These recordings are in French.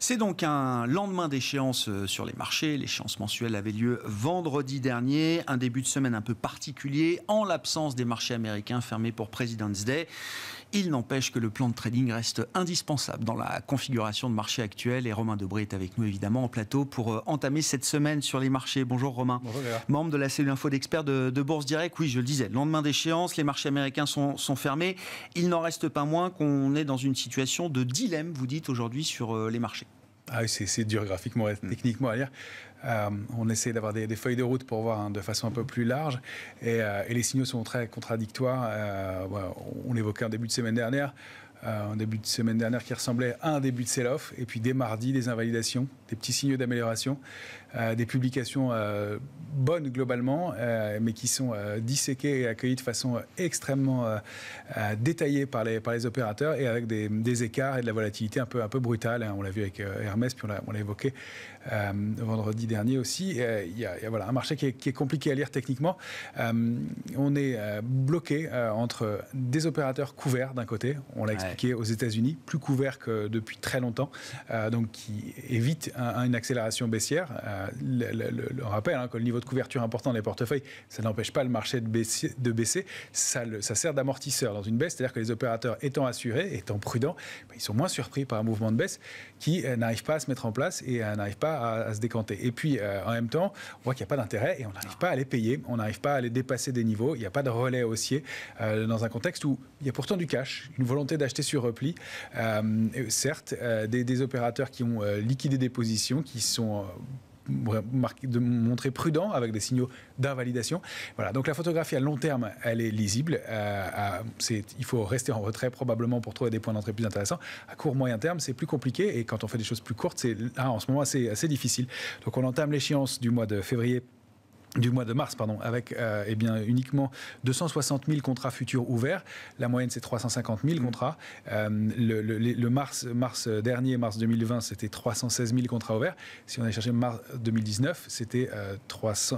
C'est donc un lendemain d'échéance sur les marchés. L'échéance mensuelle avait lieu vendredi dernier. Un début de semaine un peu particulier en l'absence des marchés américains fermés pour President's Day. Il n'empêche que le plan de trading reste indispensable dans la configuration de marché actuelle. Et Romain Debré est avec nous évidemment en plateau pour entamer cette semaine sur les marchés. Bonjour Romain. Bonjour Léa. Membre de la cellule info d'experts de Bourse Direct. Oui, je le disais, lendemain d'échéance, les marchés américains sont fermés. Il n'en reste pas moins qu'on est dans une situation de dilemme, vous dites aujourd'hui, sur les marchés. Ah oui, c'est dur graphiquement et techniquement à lire. On essaie d'avoir des feuilles de route pour voir de façon un peu plus large. Et les signaux sont très contradictoires. On l'évoquait en début de semaine dernière. Qui ressemblait à un début de sell-off. Et puis dès mardi, des invalidations, des petits signaux d'amélioration, des publications bonnes globalement, mais qui sont disséquées et accueillies de façon extrêmement détaillée par les opérateurs et avec des écarts et de la volatilité un peu brutale. On l'a vu avec Hermès, puis on l'a évoqué vendredi dernier aussi. Il y a un marché qui est compliqué à lire techniquement. On est bloqué entre des opérateurs couverts d'un côté, on l'a expliqué aux États-Unis, plus couverts que depuis très longtemps, donc qui évite une accélération baissière. On rappelle que le niveau de couverture important dans les portefeuilles, ça n'empêche pas le marché de baisser. Ça sert d'amortisseur dans une baisse, c'est-à-dire que les opérateurs étant assurés, étant prudents, ils sont moins surpris par un mouvement de baisse qui n'arrive pas à se mettre en place et n'arrive pas à se décanter. Et puis, en même temps, on voit qu'il n'y a pas d'intérêt et on n'arrive pas à les payer, on n'arrive pas à les dépasser des niveaux, il n'y a pas de relais haussier dans un contexte où il y a pourtant du cash, une volonté d'acheter sur repli. Certes, des opérateurs qui ont liquidé des positions, qui sont de montrer prudent avec des signaux d'invalidation. Voilà, donc la photographie à long terme, elle est lisible. Il faut rester en retrait probablement pour trouver des points d'entrée plus intéressants. À court, moyen terme, c'est plus compliqué et quand on fait des choses plus courtes, en ce moment, c'est assez difficile. Donc on entame l'échéance du mois de mars, avec uniquement 260 000 contrats futurs ouverts. La moyenne, c'est 350 000 contrats. Le mars dernier, mars 2020, c'était 316 000 contrats ouverts. Si on allait chercher mars 2019, c'était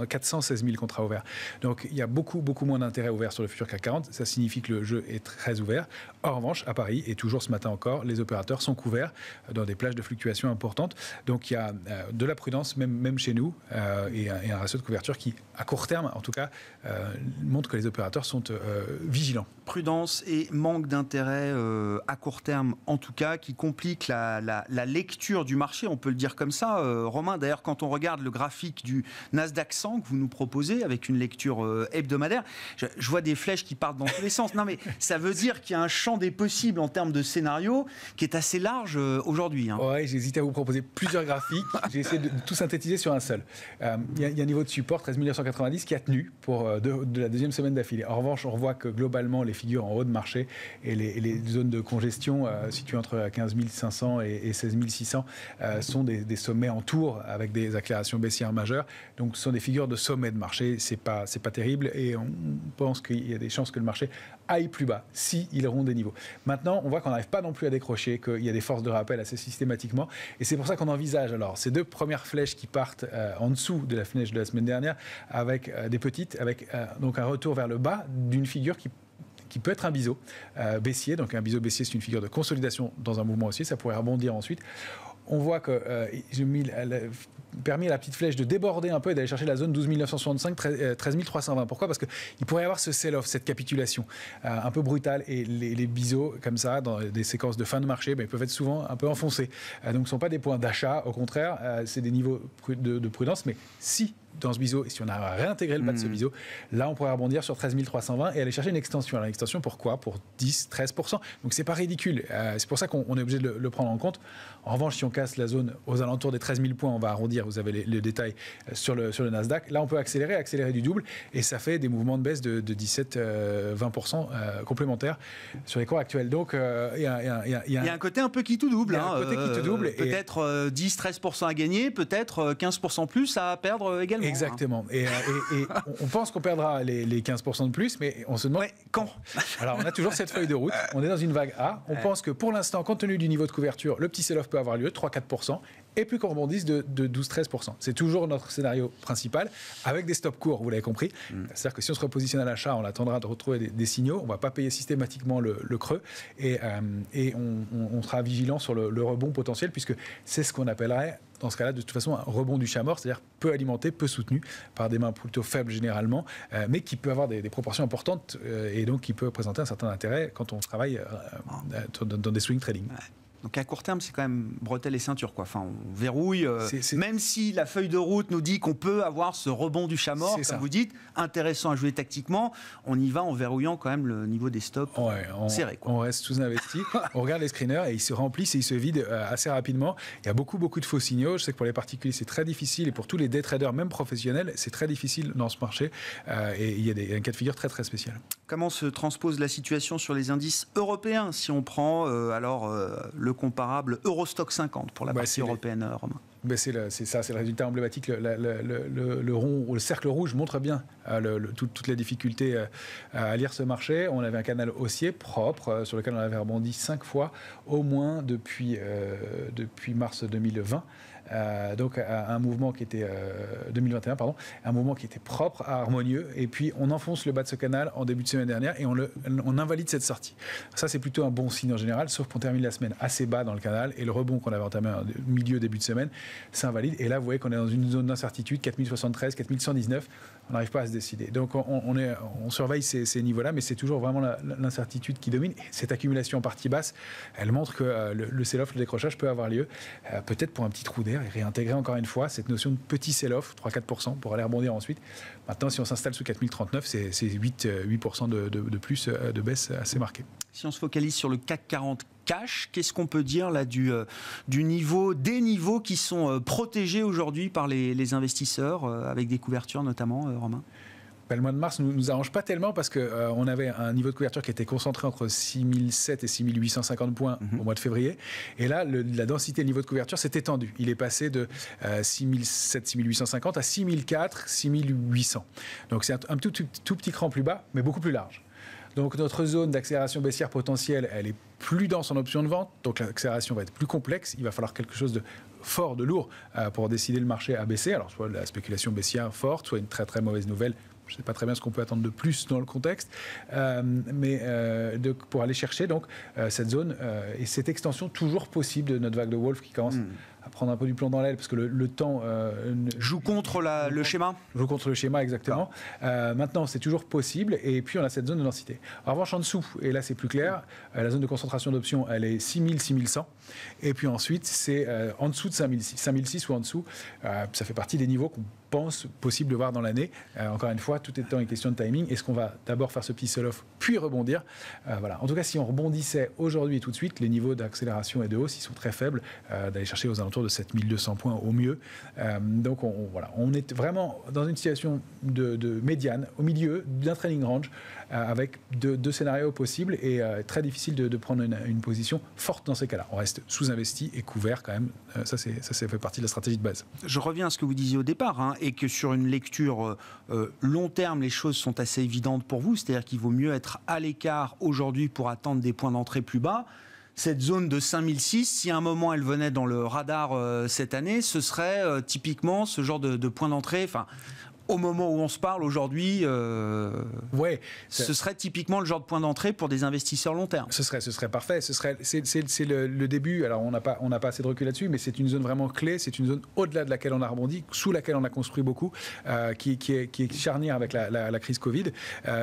416 000 contrats ouverts. Donc, il y a beaucoup moins d'intérêt ouvert sur le futur CAC 40. Ça signifie que le jeu est très ouvert. En revanche, à Paris, et toujours ce matin encore, les opérateurs sont couverts dans des plages de fluctuations importantes. Donc, il y a de la prudence, même chez nous, et un ratio de couverture qui, à court terme, en tout cas, montre que les opérateurs sont vigilants. Prudence et manque d'intérêt à court terme, en tout cas, qui complique la lecture du marché, on peut le dire comme ça. Romain, d'ailleurs, quand on regarde le graphique du Nasdaq 100 que vous nous proposez, avec une lecture hebdomadaire, je vois des flèches qui partent dans tous les sens. Non, mais ça veut dire qu'il y a un champ des possibles en termes de scénario qui est assez large aujourd'hui. Oui, j'hésite à vous proposer plusieurs graphiques. J'ai essayé de tout synthétiser sur un seul. Il y a un niveau de support, 13 990, qui a tenu pour de la deuxième semaine d'affilée. En revanche, on voit que globalement, les figures en haut de marché et les zones de congestion situées entre 15 500 et 16 600 sont des sommets en tour avec des accélérations baissières majeures. Donc, ce sont des figures de sommet de marché. C'est pas terrible et on pense qu'il y a des chances que le marché aille plus bas s'il rompt des niveaux. Maintenant, on voit qu'on n'arrive pas non plus à décrocher, qu'il y a des forces de rappel assez systématiquement. Et c'est pour ça qu'on envisage alors ces deux premières flèches qui partent en dessous de la flèche de la semaine dernière, avec des petites, avec donc un retour vers le bas d'une figure qui peut être un biseau baissier. Donc un biseau baissier, c'est une figure de consolidation dans un mouvement haussier. Ça pourrait rebondir ensuite. On voit que j'ai permis à la petite flèche de déborder un peu et d'aller chercher la zone 12 965, 13 320. Pourquoi ? Parce qu'il pourrait y avoir ce sell-off, cette capitulation un peu brutale. Et les biseaux, comme ça, dans des séquences de fin de marché, ils peuvent être souvent un peu enfoncés. Donc ce ne sont pas des points d'achat. Au contraire, c'est des niveaux de prudence. Mais si dans ce biseau, et si on a réintégré le bas de ce biseau, là on pourrait rebondir sur 13 320 et aller chercher une extension. Alors l'extension, pourquoi ? Pour 10-13%. Donc c'est pas ridicule. C'est pour ça qu'on est obligé de le prendre en compte. En revanche, si on casse la zone aux alentours des 13 000 points, on va arrondir, vous avez les détails sur le Nasdaq. Là on peut accélérer du double et ça fait des mouvements de baisse de 17-20% complémentaires sur les cours actuels. Donc il y a un côté un peu qui tout double. Il y a un côté qui tout double. Peut-être 10-13% à gagner, peut-être 15% plus à perdre également. Exactement. Et on pense qu'on perdra les 15% de plus, mais on se demande quand. Alors, on a toujours cette feuille de route. On est dans une vague A. On pense que pour l'instant, compte tenu du niveau de couverture, le petit sell-off peut avoir lieu, 3-4%. et puis qu'on rebondisse de 12-13%. C'est toujours notre scénario principal, avec des stops courts, vous l'avez compris. C'est-à-dire que si on se repositionne à l'achat, on attendra de retrouver des signaux, on ne va pas payer systématiquement le creux, et on sera vigilant sur le rebond potentiel, puisque c'est ce qu'on appellerait, dans ce cas-là, de toute façon, un rebond du chat mort, c'est-à-dire peu alimenté, peu soutenu, par des mains plutôt faibles généralement, mais qui peut avoir des proportions importantes, et donc qui peut présenter un certain intérêt quand on travaille dans des swing trading. Ouais. Donc à court terme, c'est quand même bretelles et ceinture, quoi. Enfin, on verrouille. Même si la feuille de route nous dit qu'on peut avoir ce rebond du chat mort, comme vous dites, intéressant à jouer tactiquement, on y va en verrouillant quand même le niveau des stops serrés, quoi. On reste sous-investi. On regarde les screeners et ils se remplissent et ils se vident assez rapidement. Il y a beaucoup de faux signaux. Je sais que pour les particuliers, c'est très difficile, et pour tous les day traders, même professionnels, c'est très difficile dans ce marché. Et il y a un cas de figure très très spécial. Comment se transpose la situation sur les indices européens si on prend le comparable Eurostock 50 pour la partie européenne, Romain? C'est ça, c'est le résultat emblématique. Le cercle rouge montre bien toutes les difficultés à lire ce marché. On avait un canal haussier propre sur lequel on avait rebondi 5 fois au moins depuis mars 2020. Donc un mouvement qui était 2021, pardon, un mouvement qui était propre, harmonieux, et puis on enfonce le bas de ce canal en début de semaine dernière et on invalide cette sortie. Ça, c'est plutôt un bon signe en général, sauf qu'on termine la semaine assez bas dans le canal, et le rebond qu'on avait entamé en milieu début de semaine s'invalide, et là vous voyez qu'on est dans une zone d'incertitude, 4073, 4119, on n'arrive pas à se décider. Donc on surveille ces niveaux-là, mais c'est toujours vraiment l'incertitude qui domine. Et cette accumulation en partie basse, elle montre que le sell-off, le décrochage peut avoir lieu, peut-être pour un petit trou d'air, et réintégrer encore une fois cette notion de petit sell-off, 3-4%, pour aller rebondir ensuite. Maintenant, si on s'installe sous 4039, c'est 8% de plus de baisse assez marquée. Si on se focalise sur le CAC 40 cash, qu'est-ce qu'on peut dire là des niveaux qui sont protégés aujourd'hui par les investisseurs, avec des couvertures notamment, Romain? Le mois de mars ne nous arrange pas tellement, parce qu'on avait un niveau de couverture qui était concentré entre 6007 et 6850 points au mois de février. Et là, la densité, le niveau de couverture s'est étendu. Il est passé de 6007, 6850 à 6004, 6800. Donc c'est un tout petit cran plus bas, mais beaucoup plus large. Donc notre zone d'accélération baissière potentielle, elle est plus dense en option de vente, donc l'accélération va être plus complexe. Il va falloir quelque chose de fort, de lourd, pour décider le marché à baisser. Alors soit la spéculation baissière forte, soit une très très mauvaise nouvelle. Je ne sais pas très bien ce qu'on peut attendre de plus dans le contexte, mais pour aller chercher donc cette zone et cette extension toujours possible de notre vague de Wolf qui commence à prendre un peu du plomb dans l'aile, parce que le temps joue contre le schéma. Joue contre le schéma, exactement. Maintenant, c'est toujours possible, et puis on a cette zone de densité. En revanche, en dessous, et là c'est plus clair, la zone de concentration d'options, elle est 6000, 6100, et puis ensuite c'est en dessous de 5006, 5006 ou en dessous, ça fait partie des niveaux qu'on pense possible de voir dans l'année. Encore une fois, tout étant une question de timing. Est-ce qu'on va d'abord faire ce petit sell-off, puis rebondir? Voilà. En tout cas, si on rebondissait aujourd'hui et tout de suite, les niveaux d'accélération et de hausse, ils sont très faibles, d'aller chercher aux alentours de 7200 points au mieux. Donc, on est vraiment dans une situation de médiane, au milieu d'un trading range, avec deux scénarios possibles, et très difficile de prendre une position forte dans ces cas-là. On reste sous-investi et couvert quand même. Ça fait partie de la stratégie de base. Je reviens à ce que vous disiez au départ, et que sur une lecture long terme, les choses sont assez évidentes pour vous, c'est-à-dire qu'il vaut mieux être à l'écart aujourd'hui pour attendre des points d'entrée plus bas. Cette zone de 5006, si à un moment elle venait dans le radar cette année, ce serait typiquement ce genre de point d'entrée. Enfin, au moment où on se parle aujourd'hui, ce serait typiquement le genre de point d'entrée pour des investisseurs long terme. Ce serait parfait. C'est le début. Alors on n'a pas assez de recul là-dessus, mais c'est une zone vraiment clé. C'est une zone au-delà de laquelle on a rebondi, sous laquelle on a construit beaucoup, qui est charnière avec la crise Covid.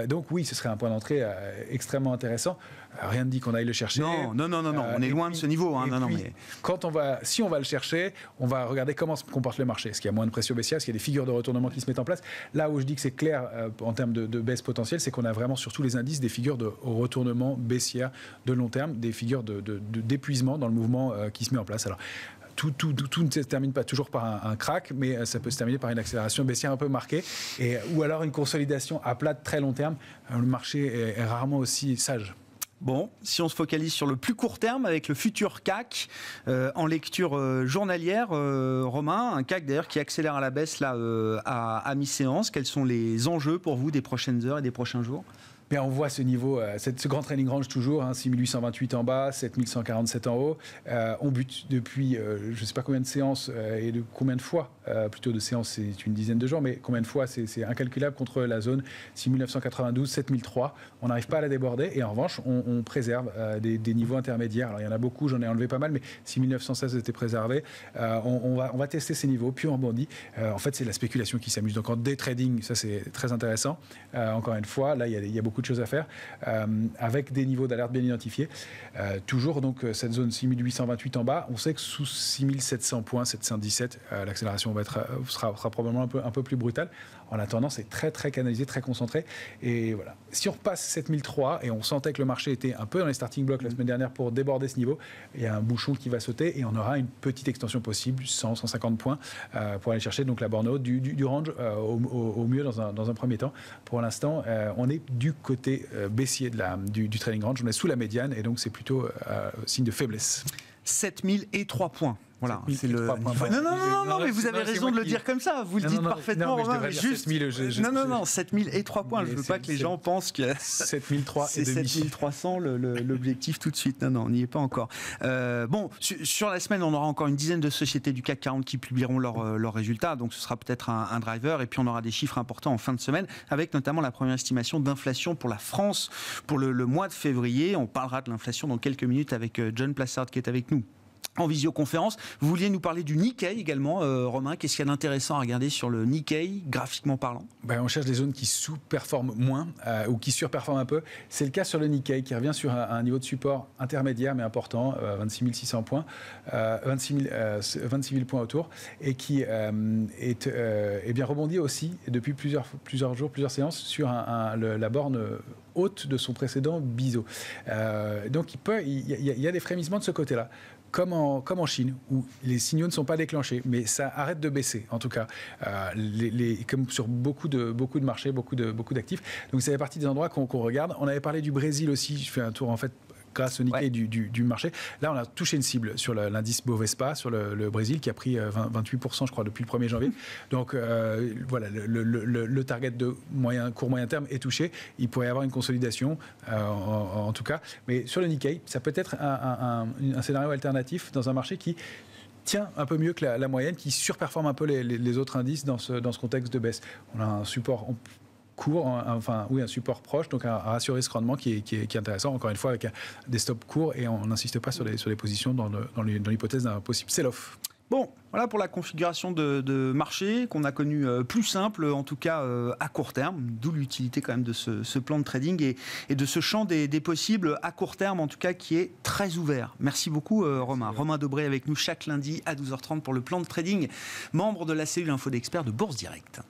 Donc oui, ce serait un point d'entrée extrêmement intéressant. Rien ne dit qu'on aille le chercher. Non, on est loin de ce niveau. Si on va le chercher, on va regarder comment se comporte le marché. Est-ce qu'il y a moins de pression baissière? Est-ce qu'il y a des figures de retournement qui se mettent en place? Là où je dis que c'est clair en termes de baisse potentielle, c'est qu'on a vraiment sur tous les indices des figures de retournement baissière de long terme, des figures d'épuisement dans le mouvement qui se met en place. Alors, tout ne se termine pas toujours par un crack, mais ça peut se terminer par une accélération baissière un peu marquée, ou alors une consolidation à plat de très long terme. Le marché est rarement aussi sage. Bon, si on se focalise sur le plus court terme avec le futur CAC en lecture journalière, Romain, un CAC d'ailleurs qui accélère à la baisse là à mi-séance. Quels sont les enjeux pour vous des prochaines heures et des prochains jours? Mais on voit ce niveau, ce grand trading range toujours, 6828 en bas, 7147 en haut. On bute depuis je ne sais pas combien de séances et de combien de fois, plutôt de séances c'est une dizaine de jours, mais combien de fois c'est incalculable contre la zone 6992, 7003. On n'arrive pas à la déborder et en revanche on préserve des niveaux intermédiaires. Alors il y en a beaucoup, j'en ai enlevé pas mal, mais 6916 était préservé. On va tester ces niveaux, puis on rebondit. En fait c'est la spéculation qui s'amuse. Donc en day trading, ça c'est très intéressant. Encore une fois, là il y a beaucoup de choses à faire avec des niveaux d'alerte bien identifiés. Toujours donc cette zone 6828 en bas, on sait que sous 6700 points, 717, l'accélération sera probablement un peu plus brutale. En attendant, c'est très très canalisé, très concentré. Et voilà. Si on repasse 7003 et on sentait que le marché était un peu dans les starting blocks la semaine dernière pour déborder ce niveau, il y a un bouchon qui va sauter et on aura une petite extension possible, 100-150 points pour aller chercher donc la borne haute du range au mieux dans un premier temps. Pour l'instant, on est du côté baissier du trading range, on est sous la médiane et donc c'est plutôt signe de faiblesse. 7003 points. Voilà, c'est le. Non, mais vous avez raison de le dire comme ça. Vous le dites parfaitement, Romain. Mais juste. 7003 points. Je ne veux pas que les gens pensent que 7003 c'est 7300 l'objectif tout de suite. Non, on n'y est pas encore. Bon, sur la semaine, on aura encore une dizaine de sociétés du CAC 40 qui publieront leurs résultats. Donc, ce sera peut-être un driver. Et puis, on aura des chiffres importants en fin de semaine, avec notamment la première estimation d'inflation pour la France pour le mois de février. On parlera de l'inflation dans quelques minutes avec John Plassard qui est avec nous en visioconférence. Vous vouliez nous parler du Nikkei également, Romain. Qu'est-ce qu'il y a d'intéressant à regarder sur le Nikkei, graphiquement parlant? On cherche des zones qui sous-performent moins ou qui surperforment un peu. C'est le cas sur le Nikkei qui revient sur un niveau de support intermédiaire mais important, 26 600 points, 26 000 points autour, et qui est bien rebondi aussi depuis plusieurs jours, plusieurs séances sur la borne haute de son précédent biseau. Donc il y a des frémissements de ce côté-là. Comme en Chine, où les signaux ne sont pas déclenchés, mais ça arrête de baisser, en tout cas, comme sur beaucoup de marchés, beaucoup d'actifs. Donc ça fait partie des endroits qu'on regarde. On avait parlé du Brésil aussi, je fais un tour en fait, grâce au Nikkei du marché. Là, on a touché une cible sur l'indice Bovespa, sur le Brésil, qui a pris 28%, je crois, depuis le 1er janvier. Donc, voilà, le target de court moyen terme est touché. Il pourrait y avoir une consolidation, en tout cas. Mais sur le Nikkei, ça peut être un scénario alternatif dans un marché qui tient un peu mieux que la moyenne, qui surperforme un peu les autres indices dans ce contexte de baisse. On a un support court, un support proche, donc un ratio risque-rendement qui est intéressant, encore une fois avec des stops courts, et on n'insiste pas sur les positions dans l'hypothèse d'un possible sell-off. Bon, voilà pour la configuration de marché qu'on a connu plus simple, en tout cas à court terme, d'où l'utilité quand même de ce plan de trading et de ce champ des possibles à court terme, en tout cas qui est très ouvert. Merci beaucoup Romain. Romain Dobré avec nous chaque lundi à 12h30 pour le plan de trading, membre de la cellule Info d'Experts de Bourse Direct.